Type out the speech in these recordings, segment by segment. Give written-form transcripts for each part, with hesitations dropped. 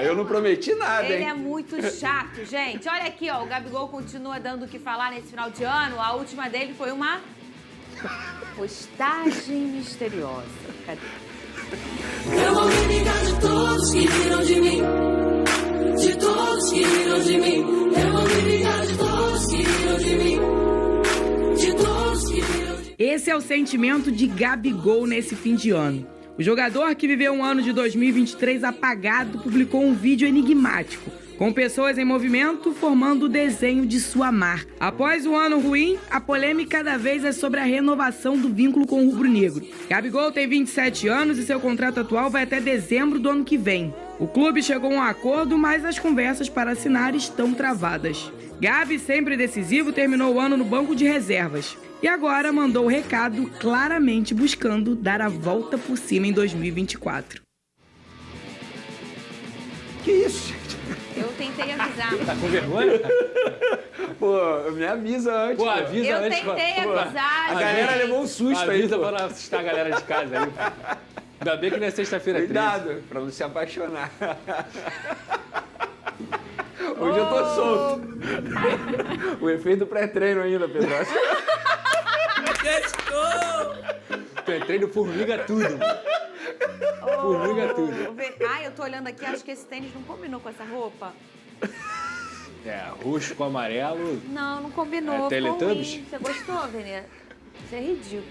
Eu não prometi nada, Ele hein? é muito chato, gente. Olha aqui, ó, o Gabigol continua dando o que falar nesse final de ano. A última dele foi uma postagem misteriosa. Cadê? Eu vou me vingar de todos que riram de mim. De todos que riram de mim. Eu vou me vingar de todos que riram de mim. De todos que riram de mim. Esse é o sentimento de Gabigol nesse fim de ano. O jogador, que viveu um ano de 2023 apagado, publicou um vídeo enigmático, com pessoas em movimento formando o desenho de sua marca. Após um ano ruim, a polêmica da vez é sobre a renovação do vínculo com o rubro-negro. Gabigol tem 27 anos e seu contrato atual vai até dezembro do ano que vem. O clube chegou a um acordo, mas as conversas para assinar estão travadas. Gabi, sempre decisivo, terminou o ano no banco de reservas. E agora mandou o recado claramente buscando dar a volta por cima em 2024. Que isso, gente? Eu tentei avisar. Tá com vergonha? Pô, me avisa antes. Pô, avisa Eu antes. tentei pô. avisar. A galera gente. levou um susto aí, Avisa pô. pra não assustar a galera de casa aí. Pô. Ainda bem que não é sexta-feira 13. Cuidado, pra não se apaixonar. Hoje eu tô solto. O efeito pré-treino ainda, Pedro. Treino formiga tudo. Formiga tudo. Ai, eu tô olhando aqui, acho que esse tênis não combinou com essa roupa. É, roxo com amarelo. Não combinou. É ficou Teletubbies? ruim. Você gostou, Venê? Isso é ridículo.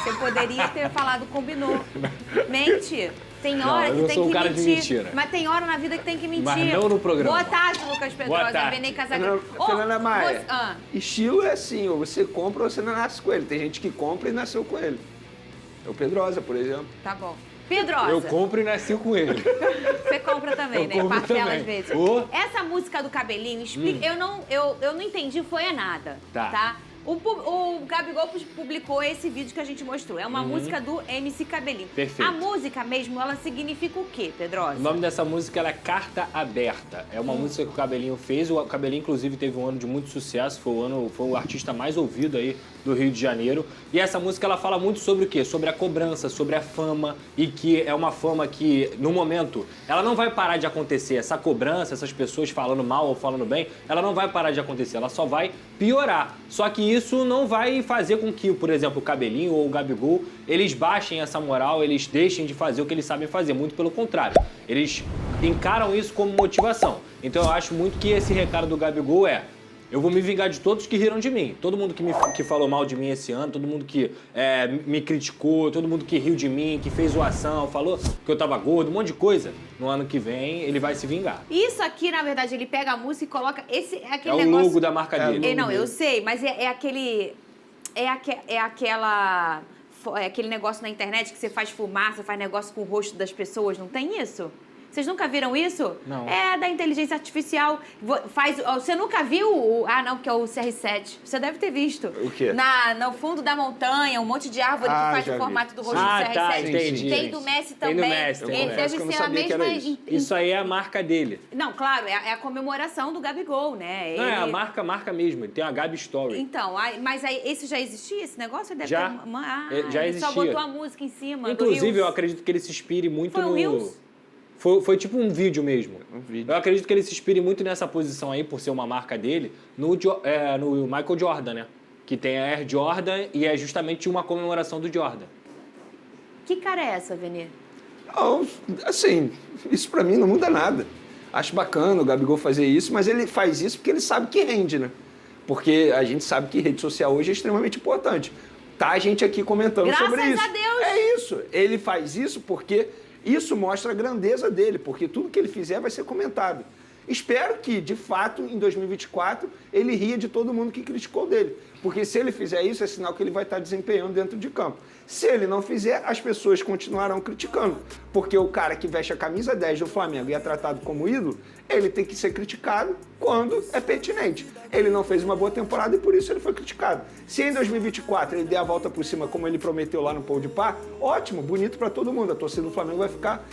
Você poderia ter falado combinou. Mente. Tem hora eu que não tem sou um que cara de mentir. mentira. Mas tem hora na vida que tem que mentir. Mas não no programa. Boa tarde, Lucas Pedrosa. Boa tarde. Venê Casagrande. Fernanda Maia, Ah, estilo é assim, ou você compra ou você não nasce com ele. Tem gente que compra e nasceu com ele. É o Pedrosa, por exemplo. tá bom. Pedrosa. Eu compro e nasci com ele. Você compra também, Eu né? compro Parcela também. às vezes. Ô. Essa música do cabelinho, explica. Eu não entendi, foi a nada. Tá. O Gabigol publicou esse vídeo que a gente mostrou. É uma música do MC Cabelinho. Perfeito. A música mesmo, ela significa o quê, Pedrosa? O nome dessa música ela é Carta Aberta. É uma música que o Cabelinho fez. O Cabelinho, inclusive, teve um ano de muito sucesso. Foi o artista mais ouvido aí do Rio de Janeiro. E essa música ela fala muito sobre o quê? Sobre a cobrança, sobre a fama. E que é uma fama que, no momento, ela não vai parar de acontecer. Essa cobrança, essas pessoas falando mal ou falando bem, ela não vai parar de acontecer. Ela só vai piorar. Só que isso não vai fazer com que, por exemplo, o Cabelinho ou o Gabigol, eles baixem essa moral, eles deixem de fazer o que eles sabem fazer. Muito pelo contrário. Eles encaram isso como motivação. Então eu acho muito que esse recado do Gabigol é: eu vou me vingar de todos que riram de mim. Todo mundo que falou mal de mim esse ano, todo mundo que me criticou, todo mundo que riu de mim, que fez zoação, falou que eu tava gordo, um monte de coisa. No ano que vem, ele vai se vingar. Isso aqui, na verdade, ele pega a música e coloca... É aquele É o negócio... logo da marca dele. Não, eu sei, mas é aquele... É aquele negócio na internet que você faz fumaça, faz negócio com o rosto das pessoas, não tem isso? Vocês nunca viram isso? Não. É da inteligência artificial. Você nunca viu não, porque é o CR7. Você deve ter visto. O quê? No fundo da montanha, um monte de árvore que faz já o vi. formato do rosto Ah, do CR7. tá, entendi. Tem do Messi Tem também. do Messi também. Ele deve Eu não ser a sabia que mesma... era isso. Isso aí é a marca dele. Não, claro, é a comemoração do Gabigol, né? Não, é a Ele- marca mesmo. Ele tem a Gabi Story. Então, mas aí, esse já existia, esse negócio? Ele deve Já. ter... Já ele só existia. botou a música em cima. Inclusive, do eu Reels. acredito que ele se inspire muito Foi no... um Reels? Foi tipo um vídeo mesmo. Um vídeo. Eu acredito que ele se inspire muito nessa posição aí, por ser uma marca dele, no Michael Jordan, né? Que tem a Air Jordan e é justamente uma comemoração do Jordan. Que cara é essa, Venê? Não, assim, isso pra mim não muda nada. Acho bacana o Gabigol fazer isso, mas ele faz isso porque ele sabe que rende, né? Porque a gente sabe que rede social hoje é extremamente importante. Tá a gente aqui comentando Graças sobre isso. a Deus! É isso. Ele faz isso porque isso mostra a grandeza dele, porque tudo que ele fizer vai ser comentado. Espero que, de fato, em 2024, ele ria de todo mundo que criticou dele. Porque se ele fizer isso, é sinal que ele vai estar desempenhando dentro de campo. Se ele não fizer, as pessoas continuarão criticando. Porque o cara que veste a camisa 10 do Flamengo e é tratado como ídolo, ele tem que ser criticado quando é pertinente. Ele não fez uma boa temporada e por isso ele foi criticado. Se em 2024 ele der a volta por cima como ele prometeu lá no Podpah, ótimo, bonito para todo mundo. A torcida do Flamengo vai ficar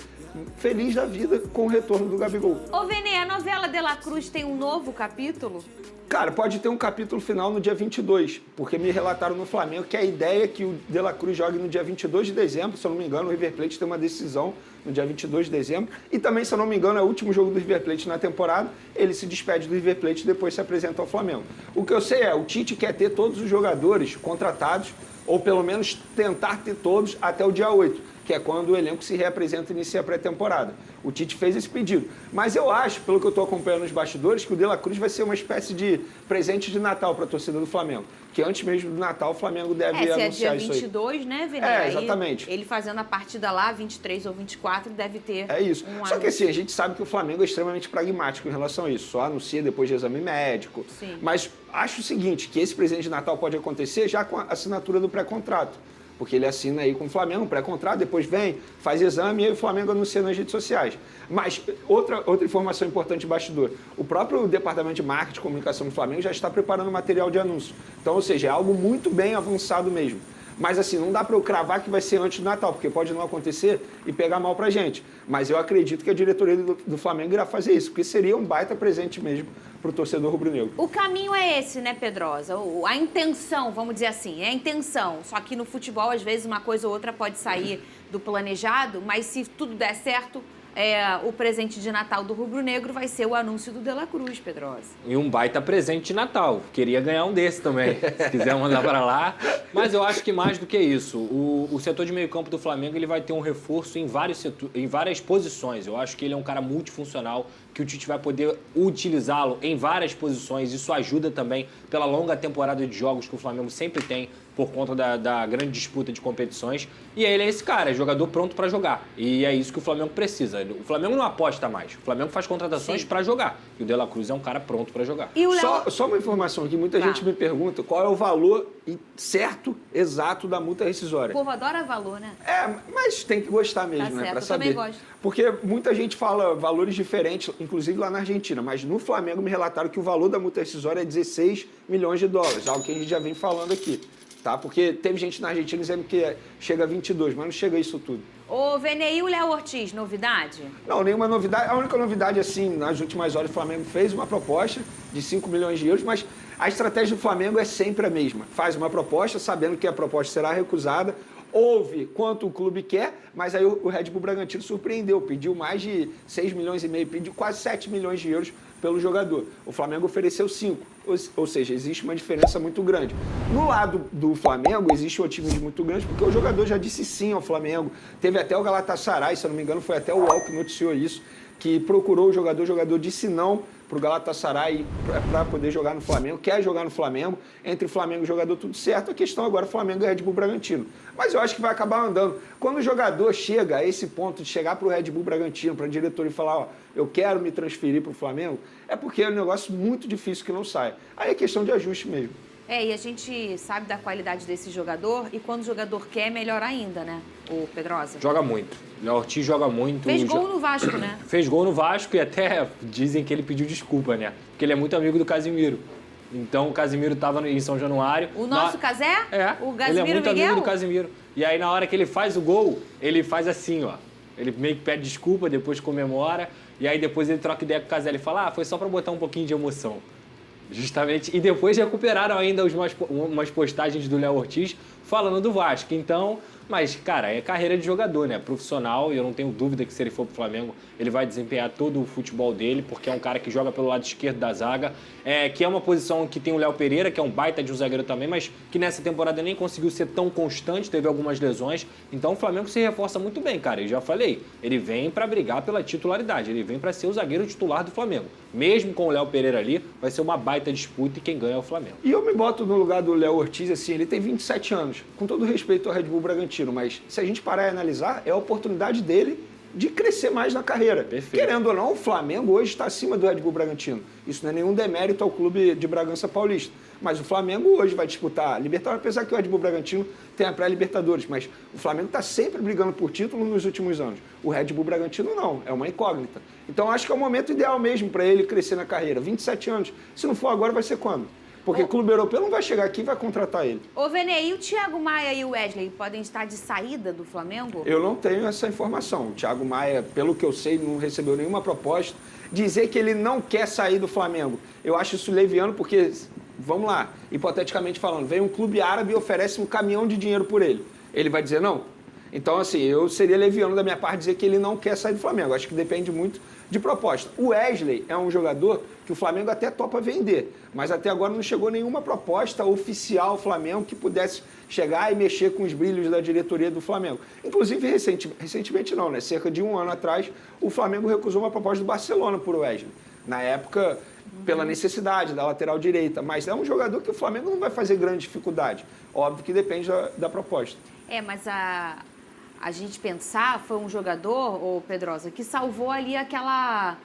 feliz da vida com o retorno do Gabigol. Ô, Venê, a novela De La Cruz tem um novo capítulo? Cara, pode ter um capítulo final no dia 22, porque me relataram no Flamengo que a ideia é que o De La Cruz jogue no dia 22 de dezembro, se eu não me engano, o River Plate tem uma decisão no dia 22 de dezembro. E também, se eu não me engano, é o último jogo do River Plate na temporada. Ele se despede do River Plate e depois se apresenta ao Flamengo. O que eu sei é, o Tite quer ter todos os jogadores contratados, ou pelo menos tentar ter todos até o dia 8, que é quando o elenco se reapresenta e inicia a pré-temporada. O Tite fez esse pedido. Mas eu acho, pelo que eu estou acompanhando nos bastidores, que o De La Cruz vai ser uma espécie de presente de Natal para a torcida do Flamengo. Que antes mesmo do Natal, o Flamengo deve anunciar isso aí. Se é dia 22, né, Vene? Exatamente. Ele fazendo a partida lá, 23 ou 24, deve ter isso. Só que assim, a gente sabe que o Flamengo é extremamente pragmático em relação a isso. Só anuncia depois de exame médico. Sim. Mas acho o seguinte, que esse presente de Natal pode acontecer já com a assinatura do pré-contrato. Porque ele assina aí com o Flamengo, um pré-contrato, depois vem, faz exame e aí o Flamengo anuncia nas redes sociais. Mas outra informação importante de bastidor, o próprio departamento de marketing e comunicação do Flamengo já está preparando material de anúncio. Então, ou seja, é algo muito bem avançado mesmo. Mas assim, não dá para eu cravar que vai ser antes do Natal, porque pode não acontecer e pegar mal pra gente. Mas eu acredito que a diretoria do Flamengo irá fazer isso, porque seria um baita presente mesmo pro torcedor rubro-negro. O caminho é esse, né, Pedrosa? A intenção, vamos dizer assim, é a intenção. Só que no futebol, às vezes, uma coisa ou outra pode sair do planejado, mas se tudo der certo, o presente de Natal do rubro-negro vai ser o anúncio do De La Cruz, Pedrosa. E um baita presente de Natal. Queria ganhar um desse também, se quiser mandar para lá. Mas eu acho que mais do que isso, o setor de meio campo do Flamengo ele vai ter um reforço em várias posições. Eu acho que ele é um cara multifuncional, que o Tite vai poder utilizá-lo em várias posições. Isso ajuda também pela longa temporada de jogos que o Flamengo sempre tem por conta da grande disputa de competições. E ele é esse cara, é jogador pronto para jogar. E é isso que o Flamengo precisa. O Flamengo não aposta mais. O Flamengo faz contratações para jogar. E o De La Cruz é um cara pronto para jogar. E o Só uma informação aqui. Muita gente me pergunta qual é o valor certo, exato da multa rescisória. O povo adora valor, né? Mas tem que gostar mesmo, Tá né? certo, Pra eu saber. também gosto. Porque muita gente fala valores diferentes, inclusive lá na Argentina. Mas no Flamengo me relataram que o valor da multa rescisória é 16 milhões de dólares. Algo que a gente já vem falando aqui. Tá? Porque teve gente na Argentina dizendo que chega a 22, mas não chega a isso tudo. Ô, Vene, e o Léo Ortiz, novidade? Não, nenhuma novidade. A única novidade, assim, nas últimas horas o Flamengo fez uma proposta de 5 milhões de euros, mas a estratégia do Flamengo é sempre a mesma. Faz uma proposta, sabendo que a proposta será recusada, ouve quanto o clube quer, mas aí o Red Bull Bragantino surpreendeu, pediu mais de 6 milhões e meio, pediu quase 7 milhões de euros pelo jogador. O Flamengo ofereceu 5, ou seja, existe uma diferença muito grande. No lado do Flamengo, existe um otimismo muito grande, porque o jogador já disse sim ao Flamengo. Teve até o Galatasaray, se eu não me engano, foi até o UOL que noticiou isso, que procurou o jogador disse não para o Galatasaray para poder jogar no Flamengo, quer jogar no Flamengo. Entre o Flamengo e o jogador tudo certo, a questão agora é Flamengo e Red Bull Bragantino. Mas eu acho que vai acabar andando. Quando o jogador chega a esse ponto de chegar para o Red Bull Bragantino, para a diretoria e falar, eu quero me transferir para o Flamengo, é porque é um negócio muito difícil que não sai. Aí é questão de ajuste mesmo. E a gente sabe da qualidade desse jogador, e quando o jogador quer, melhor ainda, né, o Pedrosa? Joga muito. O Léo Ortiz joga muito. Fez gol no Vasco, né? Fez gol no Vasco e até dizem que ele pediu desculpa, né? Porque ele é muito amigo do Casimiro. Então o Casimiro estava em São Januário. O nosso Casé? O Casimiro ele é muito Miguel? amigo do Casimiro. E aí na hora que ele faz o gol, ele faz assim, ó. Ele meio que pede desculpa, depois comemora. E aí depois ele troca ideia com o Casé. Ele fala, foi só para botar um pouquinho de emoção. Justamente. E depois recuperaram ainda umas postagens do Léo Ortiz falando do Vasco. Então, mas, cara, é carreira de jogador, né? Profissional, e eu não tenho dúvida que se ele for pro Flamengo, ele vai desempenhar todo o futebol dele, porque é um cara que joga pelo lado esquerdo da zaga, que é uma posição que tem o Léo Pereira, que é um baita de um zagueiro também, mas que nessa temporada nem conseguiu ser tão constante, teve algumas lesões. Então o Flamengo se reforça muito bem, cara. Eu já falei, ele vem pra brigar pela titularidade, ele vem pra ser o zagueiro titular do Flamengo. Mesmo com o Léo Pereira ali, vai ser uma baita disputa e quem ganha é o Flamengo. E eu me boto no lugar do Léo Ortiz, assim, ele tem 27 anos, com todo respeito ao Red Bull Bragantino, mas se a gente parar e analisar, é a oportunidade dele de crescer mais na carreira. Perfeito. Querendo ou não, o Flamengo hoje está acima do Red Bull Bragantino. Isso não é nenhum demérito ao clube de Bragança Paulista. Mas o Flamengo hoje vai disputar a Libertadores, apesar que o Red Bull Bragantino tem a pré-Libertadores, mas o Flamengo está sempre brigando por título nos últimos anos. O Red Bull Bragantino não, é uma incógnita. Então acho que é o momento ideal mesmo para ele crescer na carreira. 27 anos. Se não for agora, vai ser quando? Porque clube europeu não vai chegar aqui e vai contratar ele. Ô, Vene, e o Thiago Maia e o Wesley podem estar de saída do Flamengo? Eu não tenho essa informação. O Thiago Maia, pelo que eu sei, não recebeu nenhuma proposta. Dizer que ele não quer sair do Flamengo, eu acho isso leviano, porque, vamos lá, hipoteticamente falando, vem um clube árabe e oferece um caminhão de dinheiro por ele. Ele vai dizer não? Então, assim, eu seria leviano da minha parte dizer que ele não quer sair do Flamengo. Acho que depende muito de proposta. O Wesley é um jogador que o Flamengo até topa vender, mas até agora não chegou nenhuma proposta oficial ao Flamengo que pudesse chegar e mexer com os brilhos da diretoria do Flamengo. Inclusive, recentemente não, né? Cerca de um ano atrás, o Flamengo recusou uma proposta do Barcelona por Wesley. Na época, pela necessidade da lateral direita, mas é um jogador que o Flamengo não vai fazer grande dificuldade. Óbvio que depende da proposta. Mas a gente pensar, foi um jogador, ô Pedrosa, que salvou ali aquela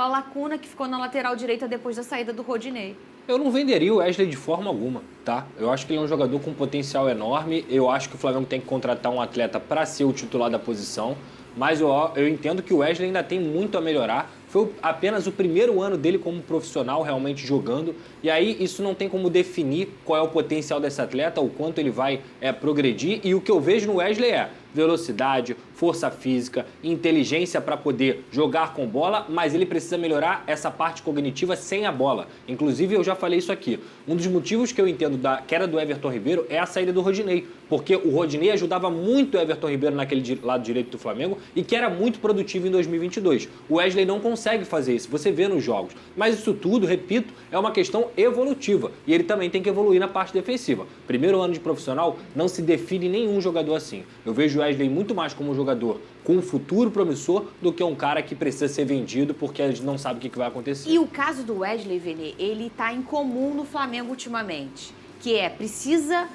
lacuna que ficou na lateral direita depois da saída do Rodinei. Eu não venderia o Wesley de forma alguma, tá? Eu acho que ele é um jogador com potencial enorme. Eu acho que o Flamengo tem que contratar um atleta para ser o titular da posição. Mas eu entendo que o Wesley ainda tem muito a melhorar. Foi apenas o primeiro ano dele como profissional realmente jogando. E aí isso não tem como definir qual é o potencial desse atleta, o quanto ele vai progredir. E o que eu vejo no Wesley é velocidade, força física, inteligência para poder jogar com bola, mas ele precisa melhorar essa parte cognitiva sem a bola. Inclusive, eu já falei isso aqui. Um dos motivos que eu entendo da queda do Everton Ribeiro é a saída do Rodinei, porque o Rodinei ajudava muito o Everton Ribeiro naquele lado direito do Flamengo e que era muito produtivo em 2022. O Wesley não consegue fazer isso, você vê nos jogos. Mas isso tudo, repito, é uma questão evolutiva e ele também tem que evoluir na parte defensiva. Primeiro ano de profissional, não se define nenhum jogador assim. Eu vejo o Wesley muito mais como um jogador com um futuro promissor do que um cara que precisa ser vendido porque a gente não sabe o que vai acontecer. E o caso do Wesley, Vene, ele tá incomum no Flamengo ultimamente, que precisa,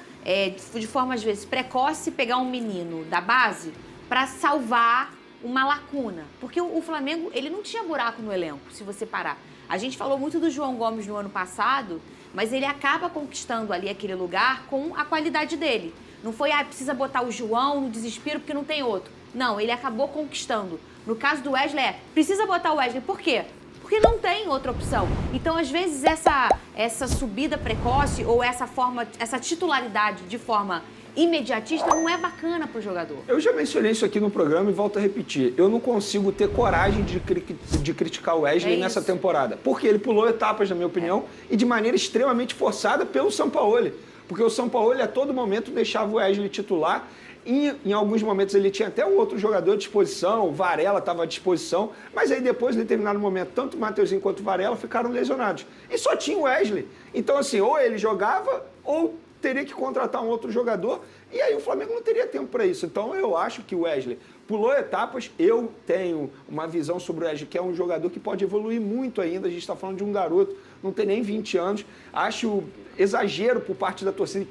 de forma às vezes precoce, pegar um menino da base para salvar uma lacuna. Porque o Flamengo, ele não tinha buraco no elenco, se você parar. A gente falou muito do João Gomes no ano passado, mas ele acaba conquistando ali aquele lugar com a qualidade dele. Não foi, precisa botar o João no desespero porque não tem outro. Não, ele acabou conquistando. No caso do Wesley, precisa botar o Wesley. Por quê? Porque não tem outra opção. Então, às vezes, essa subida precoce ou essa titularidade de forma imediatista não é bacana para o jogador. Eu já mencionei isso aqui no programa e volto a repetir. Eu não consigo ter coragem de criticar o Wesley nessa temporada. Porque ele pulou etapas, na minha opinião, e de maneira extremamente forçada pelo Sampaoli. Porque o Sampaoli, a todo momento, deixava o Wesley titular. Em alguns momentos ele tinha até um outro jogador à disposição, o Varela estava à disposição, mas aí depois, em determinado momento, tanto o Mateuzinho quanto o Varela ficaram lesionados. E só tinha o Wesley. Então, assim, ou ele jogava, ou teria que contratar um outro jogador, e aí o Flamengo não teria tempo para isso. Então, eu acho que o Wesley pulou etapas. Eu tenho uma visão sobre o Wesley, que é um jogador que pode evoluir muito ainda. A gente está falando de um garoto, não tem nem 20 anos. Acho exagero por parte da torcida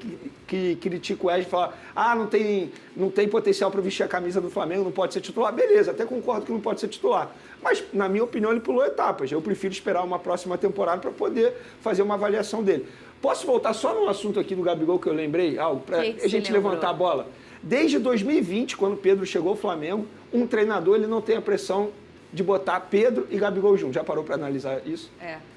que critica o Wesley, fala, não tem potencial para vestir a camisa do Flamengo, não pode ser titular. Beleza, até concordo que não pode ser titular. Mas, na minha opinião, ele pulou etapas. Eu prefiro esperar uma próxima temporada para poder fazer uma avaliação dele. Posso voltar só no assunto aqui do Gabigol que eu lembrei? Algo para a gente levantar a bola? Desde 2020, quando o Pedro chegou ao Flamengo, um treinador ele não tem a pressão de botar Pedro e Gabigol juntos. Já parou para analisar isso?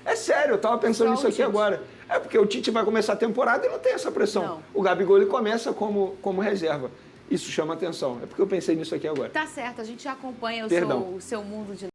É sério, eu tava pensando nisso aqui agora. É porque o Tite vai começar a temporada e não tem essa pressão. Não. O Gabigol ele começa como reserva. Isso chama atenção. É porque eu pensei nisso aqui agora. Tá certo, a gente já acompanha o seu mundo de